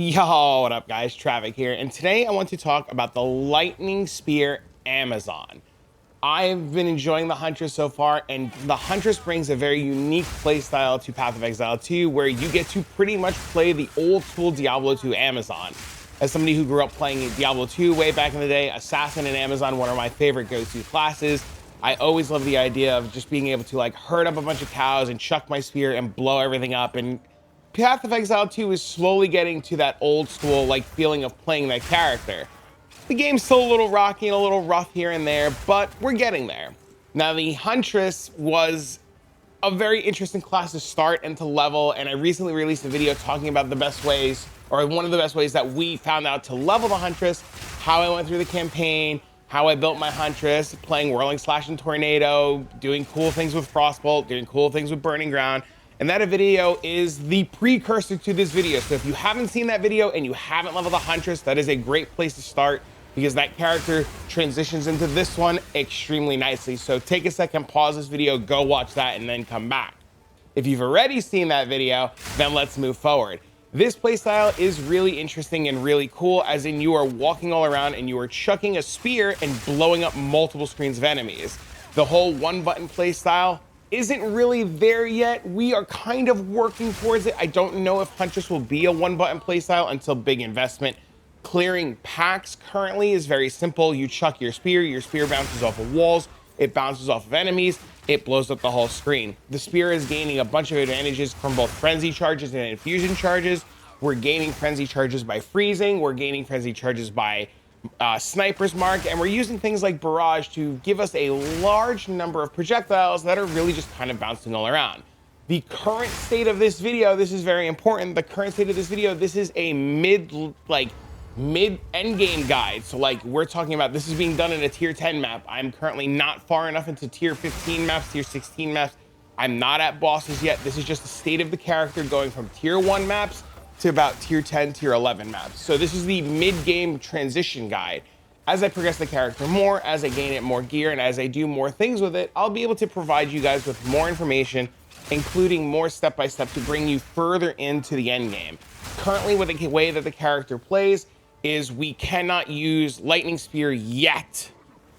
Yo, what up guys, Travic here, and today I want to talk about the Lightning Spear Amazon. I've been enjoying the Huntress so far, and the Huntress brings a very unique playstyle to Path of Exile 2, where you get to pretty much play the old school Diablo 2 Amazon. As somebody who grew up playing Diablo 2 way back in the day, Assassin and Amazon, one of my favorite go-to classes. I always love the idea of just being able to like herd up a bunch of cows and chuck my spear and blow everything up. And Path of Exile 2 is slowly getting to that old school like feeling of playing that character. The game's still a little rocky and a little rough here and there, but we're getting there. Now, the Huntress was a very interesting class to start and to level, and I recently released a video talking about the best ways, or one of the best ways that we found out to level the Huntress, how I went through the campaign, how I built my Huntress, playing Whirling Slash and Tornado, doing cool things with Frostbolt, doing cool things with Burning Ground. And that video is the precursor to this video. So if you haven't seen that video and you haven't leveled the Huntress, that is a great place to start because that character transitions into this one extremely nicely. So take a second, pause this video, go watch that, and then come back. If you've already seen that video, then let's move forward. This playstyle is really interesting and really cool, as in you are walking all around and you are chucking a spear and blowing up multiple screens of enemies. The whole one button playstyle isn't really there yet. We are kind of working towards it. I don't know if Huntress will be a one button playstyle until big investment. Clearing packs currently is very simple. You chuck your spear bounces off of walls, it bounces off of enemies, it blows up the whole screen. The spear is gaining a bunch of advantages from both frenzy charges and infusion charges. We're gaining frenzy charges by freezing, we're gaining frenzy charges by sniper's mark, and we're using things like barrage to give us a large number of projectiles that are really just kind of bouncing all around. The current state of this video, this is very important, the current state of this video, this is a mid end game guide. So like we're talking about, this is being done in a tier 10 map. I'm currently not far enough into tier 15 maps, tier 16 maps. I'm not at bosses yet. This is just the state of the character going from tier 1 maps to about tier 10, tier 11 maps. So this is the mid-game transition guide. As I progress the character more, as I gain it more gear, and as I do more things with it, I'll be able to provide you guys with more information, including more step-by-step to bring you further into the end game. Currently, with the way that the character plays is we cannot use Lightning Spear yet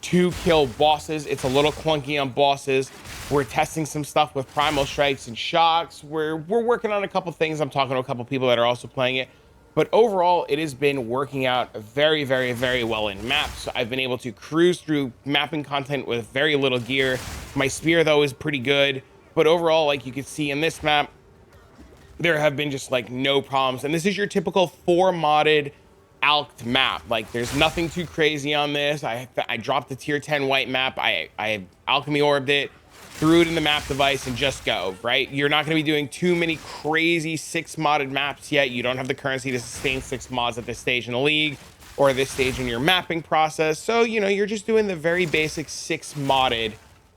to kill bosses. It's a little clunky on bosses. We're testing some stuff with primal strikes and shocks. We're working on a couple things. I'm talking to a couple people that are also playing it, but overall it has been working out very, very, very well in maps. So I've been able to cruise through mapping content with very little gear. My spear though is pretty good, but overall, like you can see in this map, there have been just like no problems. And this is your typical 4 modded alked map. Like there's nothing too crazy on this. I dropped the tier 10 white map. I alchemy orbed it, threw it in the map device, and just go, right? You're not going to be doing too many crazy 6 modded maps yet. You don't have the currency to sustain 6 mods at this stage in the league or this stage in your mapping process. So, you know, you're just doing the very basic 6 modded,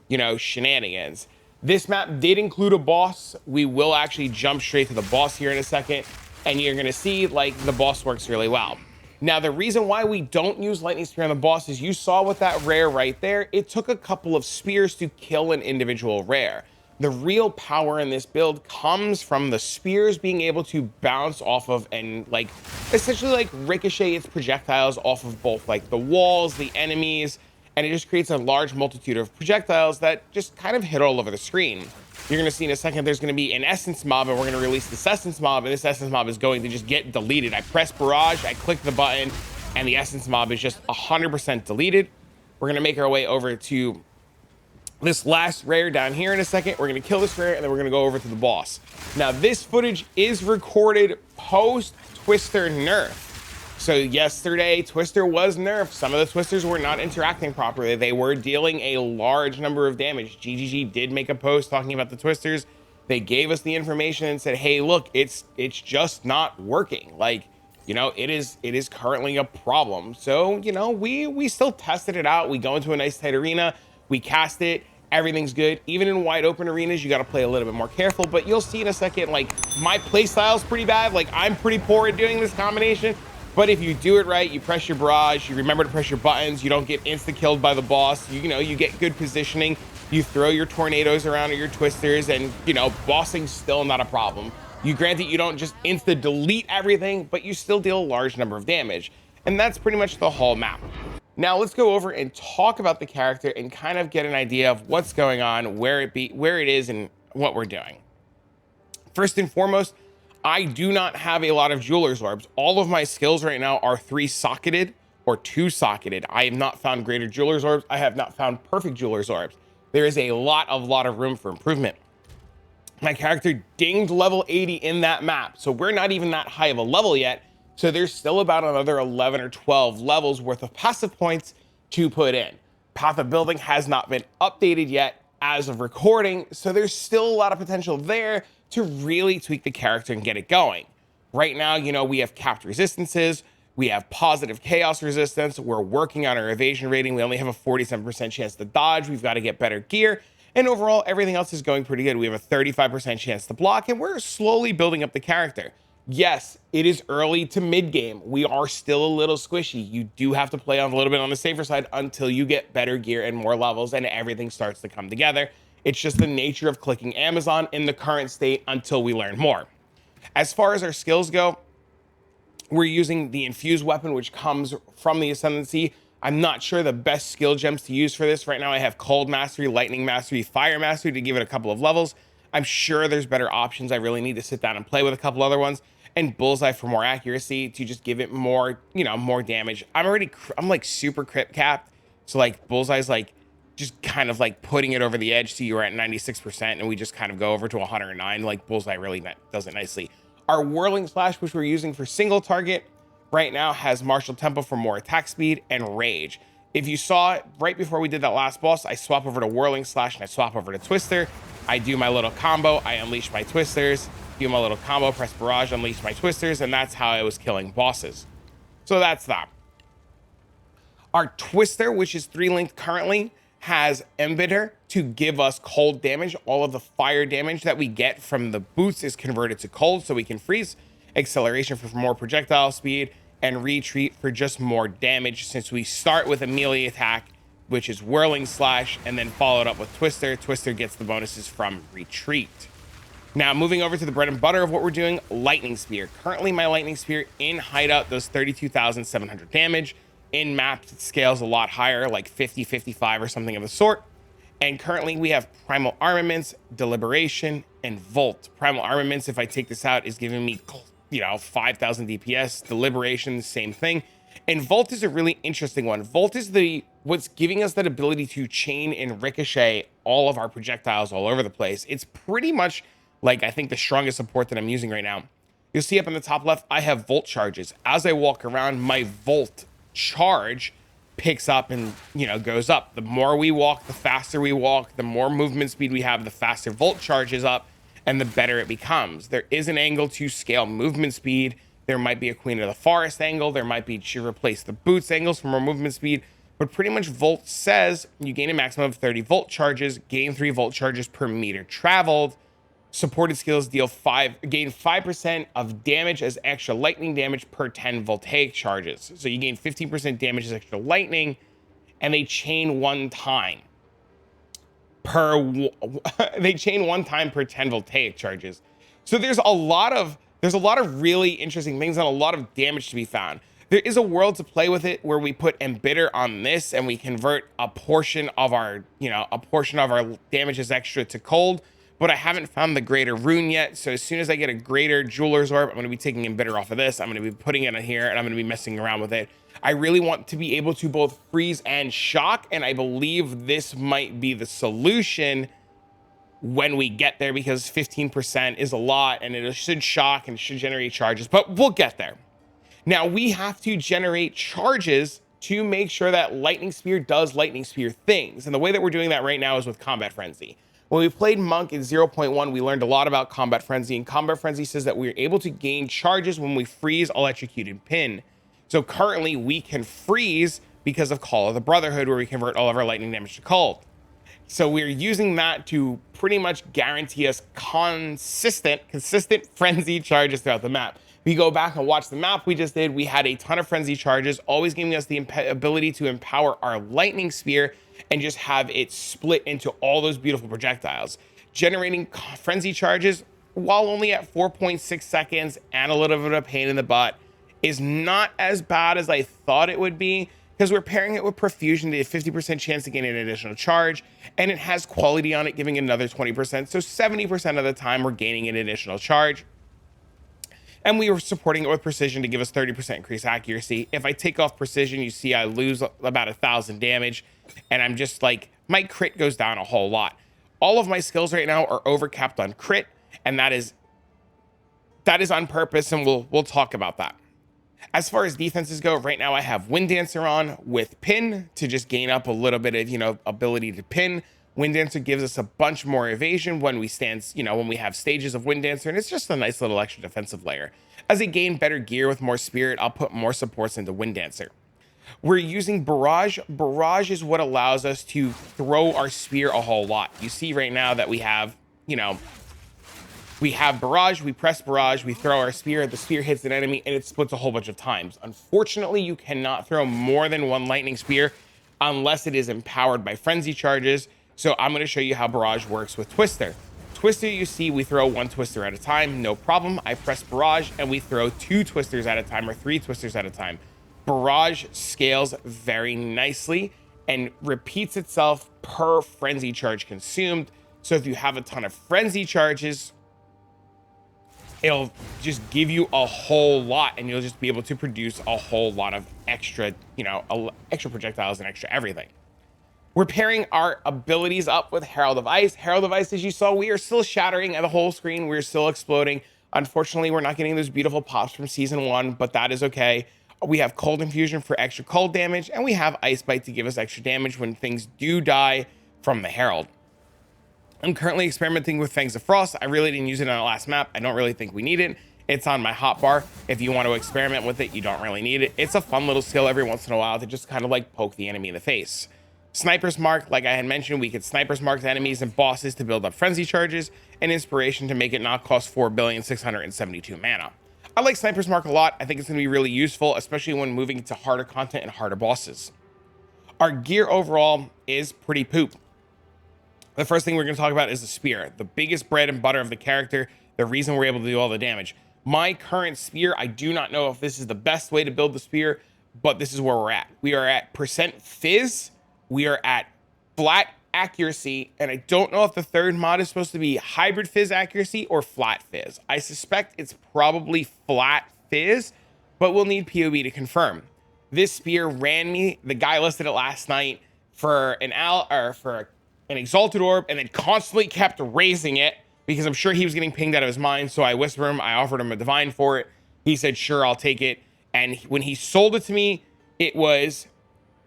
you know, shenanigans. This map did include a boss. We will actually jump straight to the boss here in a second, and you're going to see like the boss works really well. Now, the reason why we don't use Lightning Spear on the boss is you saw with that rare right there, it took a couple of spears to kill an individual rare. The real power in this build comes from the spears being able to bounce off of and like essentially like ricochet its projectiles off of both like the walls, the enemies, and it just creates a large multitude of projectiles that just kind of hit all over the screen. You're going to see in a second there's going to be an essence mob, and we're going to release this essence mob, and this essence mob is going to just get deleted. I press barrage, I click the button, and the essence mob is just 100% deleted. We're going to make our way over to this last rare down here in a second. We're going to kill this rare, and then we're going to go over to the boss. Now, this footage is recorded post Twister nerf. So yesterday, Twister was nerfed. Some of the Twisters were not interacting properly. They were dealing a large number of damage. GGG did make a post talking about the Twisters. They gave us the information and said, hey, look, it's just not working. Like, you know, it is currently a problem. So, you know, we still tested it out. We go into a nice tight arena, we cast it, everything's good. Even in wide open arenas, you got to play a little bit more careful, but you'll see in a second, like my play style is pretty bad. Like I'm pretty poor at doing this combination. But if you do it right, you press your barrage, you remember to press your buttons, you don't get insta-killed by the boss, you know, you get good positioning, you throw your tornadoes around or your twisters, and, you know, bossing's still not a problem. Granted, you don't just insta delete everything, but you still deal a large number of damage. And that's pretty much the whole map. Now let's go over and talk about the character and kind of get an idea of what's going on, where it is, and what we're doing. First and foremost, I do not have a lot of jeweler's orbs. All of my skills right now are 3-socketed or 2-socketed. I have not found greater jeweler's orbs. I have not found perfect jeweler's orbs. There is a lot of room for improvement. My character dinged level 80 in that map, so we're not even that high of a level yet. So there's still about another 11 or 12 levels worth of passive points to put in. Path of Building has not been updated yet as of recording, so there's still a lot of potential there to really tweak the character and get it going. Right now, you know, we have capped resistances, we have positive chaos resistance, we're working on our evasion rating, we only have a 47% chance to dodge, we've got to get better gear, and overall, everything else is going pretty good. We have a 35% chance to block, and we're slowly building up the character. Yes, it is early to mid-game. We are still a little squishy. You do have to play on a little bit on the safer side until you get better gear and more levels and everything starts to come together. It's just the nature of clicking Amazon in the current state until we learn more. As far as our skills go, we're using the infused weapon, which comes from the Ascendancy. I'm not sure the best skill gems to use for this. Right now I have Cold Mastery, Lightning Mastery, Fire Mastery to give it a couple of levels. I'm sure there's better options. I really need to sit down and play with a couple other ones. And Bullseye for more accuracy to just give it more, you know, more damage. I'm like super crit capped. So like Bullseye's like just kind of like putting it over the edge. So you're at 96% and we just kind of go over to 109. Like Bullseye really does it nicely. Our Whirling Slash, which we're using for single target, right now has Martial Tempo for more attack speed and rage. If you saw it right before we did that last boss, I swap over to Whirling Slash and I swap over to Twister. I do my little combo, I unleash my Twisters, do my little combo, press Barrage, unleash my Twisters, and that's how I was killing bosses. So that's that. Our Twister, which is 3-linked currently, has Embitter to give us cold damage. All of the fire damage that we get from the boots is converted to cold, so we can freeze. Acceleration for more projectile speed, and retreat for just more damage, since we start with a melee attack, which is Whirling Slash, and then followed up with Twister. Twister gets the bonuses from retreat. Now, moving over to the bread and butter of what we're doing, Lightning Spear. Currently, my Lightning Spear in Hideout does 32,700 damage. In maps, it scales a lot higher, like 50, 55 or something of the sort. And currently, we have Primal Armaments, Deliberation, and Volt. Primal Armaments, if I take this out, is giving me, you know, 5,000 DPS. Deliberation, the same thing. And Volt is a really interesting one. Volt is what's giving us that ability to chain and ricochet all of our projectiles all over the place. It's pretty much like, I think, the strongest support that I'm using right now. You'll see up in the top left, I have Volt charges. As I walk around, my Volt charge picks up and, you know, goes up. The more we walk, the faster we walk, the more movement speed we have, the faster Volt charges up, and the better it becomes. There is an angle to scale movement speed. There might be a Queen of the Forest angle. There might be to replace the boots angles for more movement speed. But pretty much Volt says you gain a maximum of 30 Volt charges, gain 3 Volt charges per meter traveled. Supported skills gain 5% of damage as extra lightning damage per 10 voltaic charges. So you gain 15% damage as extra lightning, and they chain one time per 10 voltaic charges. So there's a lot of really interesting things and a lot of damage to be found. There is a world to play with it where we put Embitter on this and we convert a portion of our damage as extra to cold. But I haven't found the greater rune yet. So as soon as I get a greater jeweler's orb, I'm going to be taking Embitter off of this. I'm going to be putting it in here and I'm going to be messing around with it. I really want to be able to both freeze and shock. And I believe this might be the solution when we get there, because 15% is a lot and it should shock and should generate charges, but we'll get there. Now we have to generate charges to make sure that Lightning Spear does Lightning Spear things. And the way that we're doing that right now is with Combat Frenzy. When we played Monk in 0.1, we learned a lot about Combat Frenzy, and Combat Frenzy says that we're able to gain charges when we freeze Electrocuted Pin. So currently we can freeze because of Call of the Brotherhood, where we convert all of our lightning damage to cold. So we're using that to pretty much guarantee us consistent frenzy charges throughout the map. We go back and watch the map we just did. We had a ton of frenzy charges, always giving us the ability to empower our Lightning Spear and just have it split into all those beautiful projectiles. Generating frenzy charges while only at 4.6 seconds and a little bit of a pain in the butt, is not as bad as I thought it would be, because we're pairing it with Profusion to a 50% chance to gain an additional charge, and it has quality on it, giving another 20%. So 70% of the time, we're gaining an additional charge. And we were supporting it with Precision to give us 30% increased accuracy. If I take off Precision, you see I lose about 1,000 damage, and I'm just like, my crit goes down a whole lot. All of my skills right now are overcapped on crit, and that is on purpose, and we'll talk about that. As far as defenses go, right now I have Wind Dancer on with Pin to just gain up a little bit of, you know, ability to pin. Wind Dancer gives us a bunch more evasion when we when we have stages of Wind Dancer, and it's just a nice little extra defensive layer. As I gain better gear with more spirit, I'll put more supports into Wind Dancer. We're using Barrage. Barrage is what allows us to throw our spear a whole lot. You see right now that we have, you know, we have Barrage, we press Barrage, we throw our spear, the spear hits an enemy, and it splits a whole bunch of times. Unfortunately, you cannot throw more than one lightning spear unless it is empowered by frenzy charges. So I'm going to show you how Barrage works with Twister. Twister, you see, we throw one Twister at a time, no problem. I press Barrage, and we throw 2 Twisters at a time, or 3 Twisters at a time. Barrage scales very nicely and repeats itself per frenzy charge consumed. So if you have a ton of frenzy charges, it'll just give you a whole lot, and you'll just be able to produce a whole lot of extra, you know, extra projectiles and extra everything. We're pairing our abilities up with Herald of Ice. Herald of Ice, as you saw, we are still shattering at the whole screen. We're still exploding. Unfortunately, we're not getting those beautiful pops from season 1, but that is okay. We have Cold Infusion for extra cold damage, and we have Ice Bite to give us extra damage when things do die from the Herald. I'm currently experimenting with Fangs of Frost. I really didn't use it on the last map. I don't really think we need it. It's on my hotbar. If you want to experiment with it, you don't really need it. It's a fun little skill every once in a while to just kind of like poke the enemy in the face. Sniper's Mark, like I had mentioned, we could Sniper's Mark enemies and bosses to build up frenzy charges, and Inspiration to make it not cost 4,672 mana. I like Sniper's Mark a lot. I think it's going to be really useful, especially when moving into harder content and harder bosses. Our gear overall is pretty poop. The first thing we're going to talk about is the spear, the biggest bread and butter of the character, the reason we're able to do all the damage. My current spear, I do not know if this is the best way to build the spear, but this is where we're at. We are at percent fizz. We are at flat accuracy, and I don't know if the third mod is supposed to be hybrid fizz accuracy or flat fizz. I suspect it's probably flat fizz, but we'll need POV to confirm. This spear ran me, the guy listed it last night for an exalted orb, and then constantly kept raising it because I'm sure he was getting pinged out of his mind. So I whispered him, I offered him a divine for it. He said, sure, I'll take it. And when he sold it to me, it was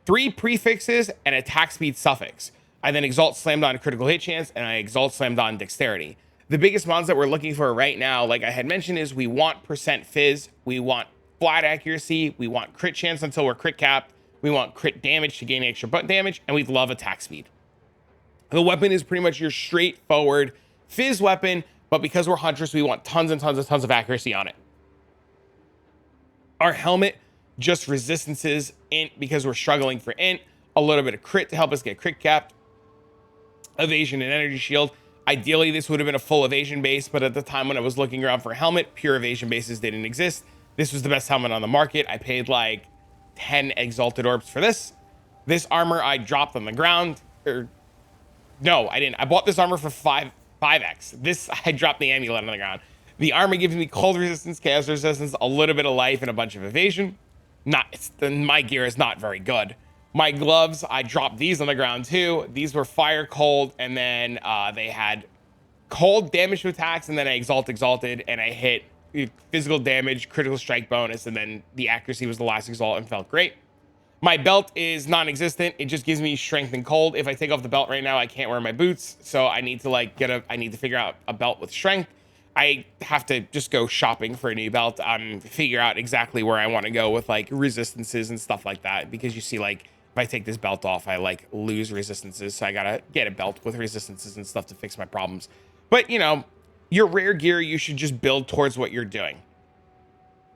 3 prefixes and attack speed suffix. I then exalt slammed on critical hit chance, and I exalt slammed on dexterity. The biggest mods that we're looking for right now, like I had mentioned, is we want percent fizz, we want flat accuracy, we want crit chance until we're crit capped, we want crit damage to gain extra butt damage, and we love attack speed. The weapon is pretty much your straightforward fizz weapon, but because we're Huntress, we want tons and tons and tons of accuracy on it. Our helmet, just resistances, int, because we're struggling for int, a little bit of crit to help us get crit capped, evasion and energy shield. Ideally, this would have been a full evasion base, but at the time when I was looking around for a helmet, pure evasion bases didn't exist. This was the best helmet on the market. I paid like 10 exalted orbs for this. This armor I dropped on the ground, no, I didn't. I bought this armor for 5x. This, I dropped the amulet on the ground. The armor gives me cold resistance, chaos resistance, a little bit of life, and a bunch of evasion. My gear is not very good. My gloves, I dropped these on the ground too. These were fire cold, and then they had cold damage to attacks, and then I exalted, and I hit physical damage, critical strike bonus, and then the accuracy was the last exalt and felt great. My belt is non-existent. It just gives me strength and cold. If I take off the belt right now, I can't wear my boots, so I need to I need to figure out a belt with strength. I have to just go shopping for a new belt, figure out exactly where I want to go with like resistances and stuff like that, because you see, like, if I take this belt off, I like lose resistances, so I gotta get a belt with resistances and stuff to fix my problems. But you know, your rare gear, you should just build towards what you're doing.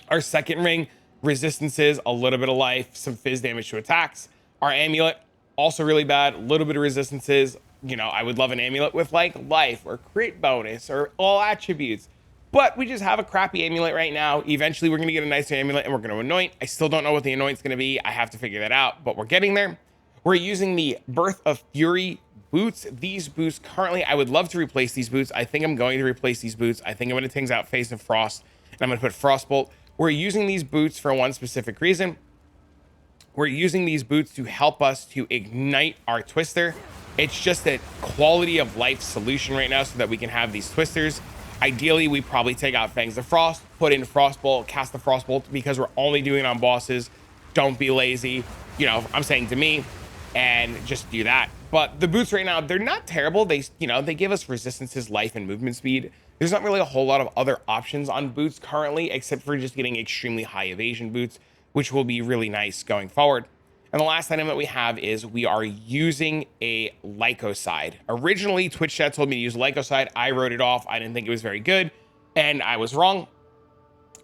Our second ring, resistances, a little bit of life, some fizz damage to attacks. Our amulet, also really bad, a little bit of resistances, You know, I would love an amulet with like life or crit bonus or all attributes. But we just have a crappy amulet right now. Eventually, we're going to get a nicer amulet and we're going to anoint. I still don't know what the anoint's going to be. I have to figure that out, but we're getting there. We're using the Birth of Fury boots. These boots currently, I would love to replace these boots. I think I'm going to replace these boots. I think I'm going to change out Face and Frost, and I'm going to put Frostbolt. We're using these boots for one specific reason. We're using these boots to help us to ignite our twister. It's just a quality of life solution right now so that we can have these twisters. Ideally, we probably take out Fangs of Frost, put in Frostbolt, cast the Frostbolt because we're only doing it on bosses. Don't be lazy. You know, I'm saying to me, and just do that. But the boots right now, they're not terrible. They, you know, they give us resistances, life, and movement speed. There's not really a whole lot of other options on boots currently, except for just getting extremely high evasion boots, which will be really nice going forward. And the last item that we have is we are using a Lycoside. Originally, Twitch chat told me to use Lycoside. I wrote it off. I didn't think it was very good, and I was wrong.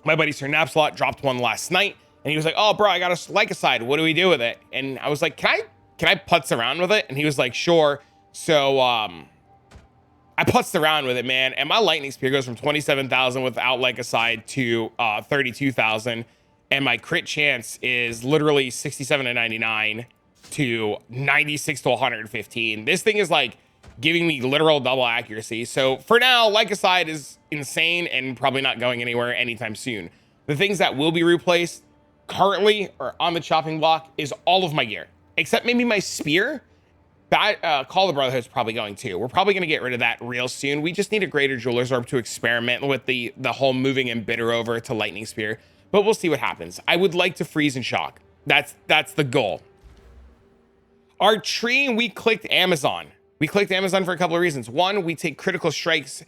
My buddy Sir Napslot dropped one last night, and he was like, "Oh, bro, I got a Lycoside. What do we do with it?" And I was like, "Can I putz around with it?" And he was like, "Sure." So I putzed around with it, man, and my lightning spear goes from 27,000 without Lycoside to 32,000. And my crit chance is literally 67 to 99 to 96 to 115. This thing is like giving me literal double accuracy. So for now, Lycoside is insane and probably not going anywhere anytime soon. The things that will be replaced currently or on the chopping block is all of my gear, except maybe my spear. Call the Brotherhood's probably going to. We're probably going to get rid of that real soon. We just need a greater Jeweler's Orb to experiment with the whole moving Embitter over to Lightning Spear. But we'll see what happens. I would like to freeze and shock. That's the goal. Our tree, we clicked Amazon. We clicked Amazon for a couple of reasons. One, we take critical strikes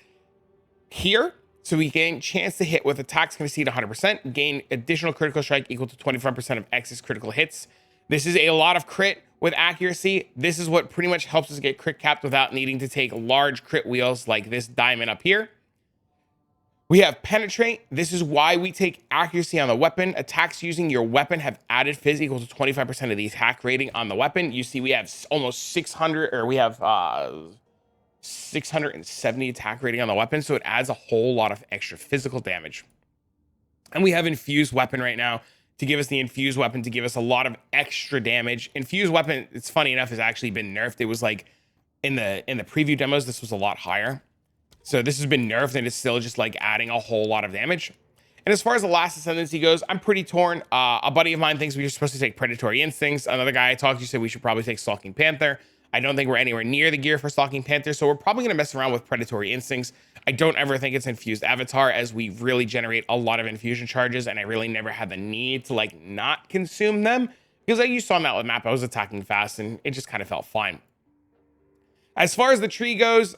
here, so we gain chance to hit with attacks can exceed 100%, gain additional critical strike equal to 25% of excess critical hits. This is a lot of crit with accuracy. This is what pretty much helps us get crit capped without needing to take large crit wheels like this diamond up here. We have Penetrate. This is why we take accuracy on the weapon. Attacks using your weapon have added phys equal to 25% of the attack rating on the weapon. You see we have almost 600, or we have 670 attack rating on the weapon, so it adds a whole lot of extra physical damage. And we have Infused Weapon right now to give us the Infused Weapon to give us a lot of extra damage. Infused Weapon, it's funny enough, has actually been nerfed. It was like in the preview demos, this was a lot higher. So this has been nerfed and it's still just like adding a whole lot of damage. And as far as the last ascendancy goes, I'm pretty torn. A buddy of mine thinks we are supposed to take Predatory Instincts. Another guy I talked to said we should probably take Stalking Panther. I don't think we're anywhere near the gear for Stalking Panther, so we're probably going to mess around with Predatory Instincts. I don't ever think it's Infused Avatar, as we really generate a lot of infusion charges, and I really never had the need to like not consume them, because like you saw on that map, I was attacking fast and it just kind of felt fine. As far as the tree goes,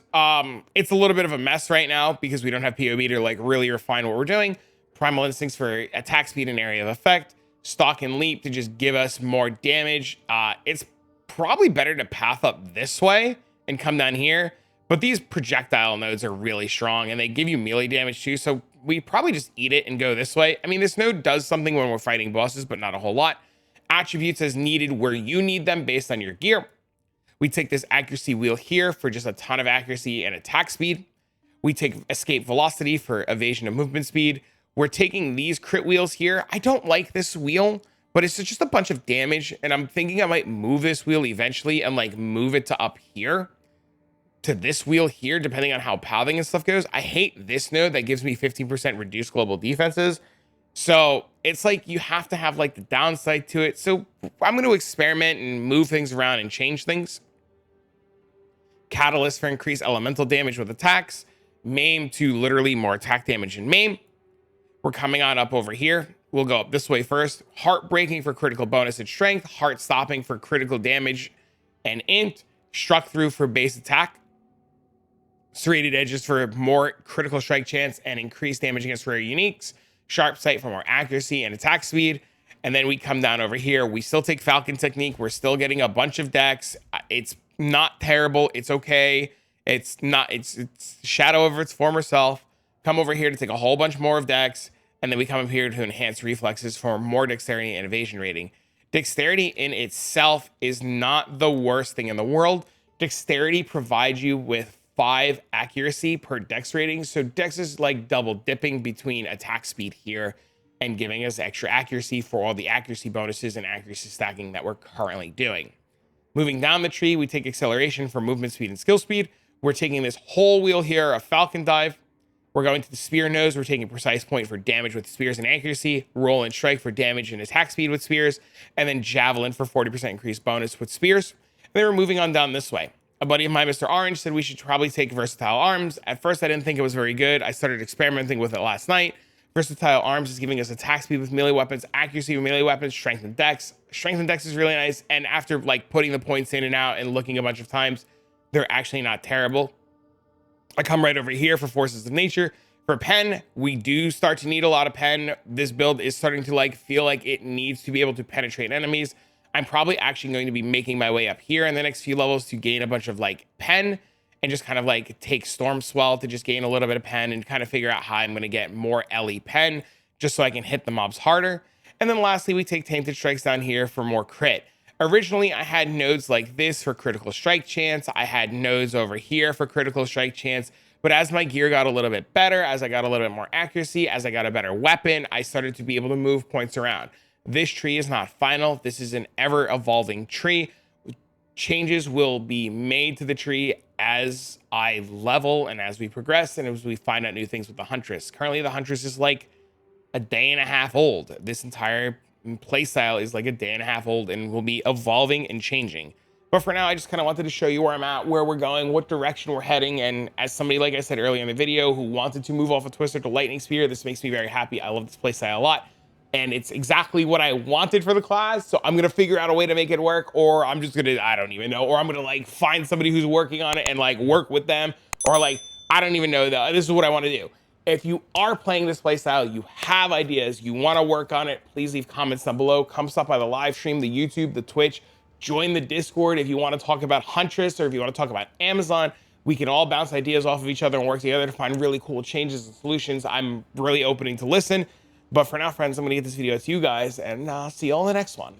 it's a little bit of a mess right now because we don't have POB to like really refine what we're doing. Primal Instincts for attack speed and area of effect. Stalk and Leap to just give us more damage. It's probably better to path up this way and come down here. But these projectile nodes are really strong and they give you melee damage too. So we probably just eat it and go this way. I mean, this node does something when we're fighting bosses, but not a whole lot. Attributes as needed where you need them based on your gear. We take this accuracy wheel here for just a ton of accuracy and attack speed. We take escape velocity for evasion and movement speed. We're taking these crit wheels here. I don't like this wheel, but it's just a bunch of damage. And I'm thinking I might move this wheel eventually and like move it to up here to this wheel here, depending on how pathing and stuff goes. I hate this node that gives me 15% reduced global defenses. So it's like you have to have like the downside to it. So I'm going to experiment and move things around and change things. Catalyst for increased elemental damage with attacks. Maim to literally more attack damage and maim. We're coming on up over here. We'll go up this way first. Heartbreaking for critical bonus and strength. Heart stopping for critical damage and int. Struck through for base attack. Serrated edges for more critical strike chance and increased damage against rare uniques. Sharp sight for more accuracy and attack speed. And then we come down over here. We still take Falcon Technique. We're still getting a bunch of decks. It's not terrible. It's okay. It's shadow over its former self. Come over here to take a whole bunch more of dex. And then we come up here to enhance reflexes for more dexterity and evasion rating. Dexterity in itself is not the worst thing in the world. Dexterity provides you with 5 accuracy per dex rating. So dex is like double dipping between attack speed here and giving us extra accuracy for all the accuracy bonuses and accuracy stacking that we're currently doing. Moving down the tree, we take acceleration for movement speed and skill speed. We're taking this whole wheel here, a falcon dive. We're going to the spear nose. We're taking precise point for damage with spears and accuracy, roll and strike for damage and attack speed with spears, and then javelin for 40% increased bonus with spears. And then we're moving on down this way. A buddy of mine, Mr. Orange, said we should probably take versatile arms. At first, I didn't think it was very good. I started experimenting with it last night. Versatile arms is giving us attack speed with melee weapons, accuracy with melee weapons, strength and dex. Strength and dex is really nice. And after like putting the points in and out and looking a bunch of times, they're actually not terrible. I come right over here for forces of nature. For pen, we do start to need a lot of pen. This build is starting to like feel like it needs to be able to penetrate enemies. I'm probably actually going to be making my way up here in the next few levels to gain a bunch of like pen and just kind of like take Storm Swell to just gain a little bit of pen and kind of figure out how I'm going to get more LE pen just so I can hit the mobs harder. And then lastly, we take Tainted Strikes down here for more crit. Originally, I had nodes like this for critical strike chance. I had nodes over here for critical strike chance. But as my gear got a little bit better, as I got a little bit more accuracy, as I got a better weapon, I started to be able to move points around. This tree is not final. This is an ever evolving tree. Changes will be made to the tree as I level and as we progress and as we find out new things with the Huntress. Currently, the Huntress is like a day and a half old. This entire playstyle is like a day and a half old and will be evolving and changing. But for now, I just kind of wanted to show you where I'm at, where we're going, what direction we're heading. And as somebody, like I said earlier in the video, who wanted to move off a Twister to Lightning Spear, this makes me very happy. I love this playstyle a lot. And it's exactly what I wanted for the class. So I'm going to figure out a way to make it work, or I'm just going to, I don't even know, or I'm going to like find somebody who's working on it and like work with them, or like, I don't even know though. This is what I want to do. If you are playing this playstyle, you have ideas, you want to work on it, please leave comments down below. Come stop by the live stream, the YouTube, the Twitch, join the Discord. If you want to talk about Huntress or if you want to talk about Amazon, we can all bounce ideas off of each other and work together to find really cool changes and solutions. I'm really opening to listen. But for now, friends, I'm going to get this video to you guys, and I'll see you all in the next one.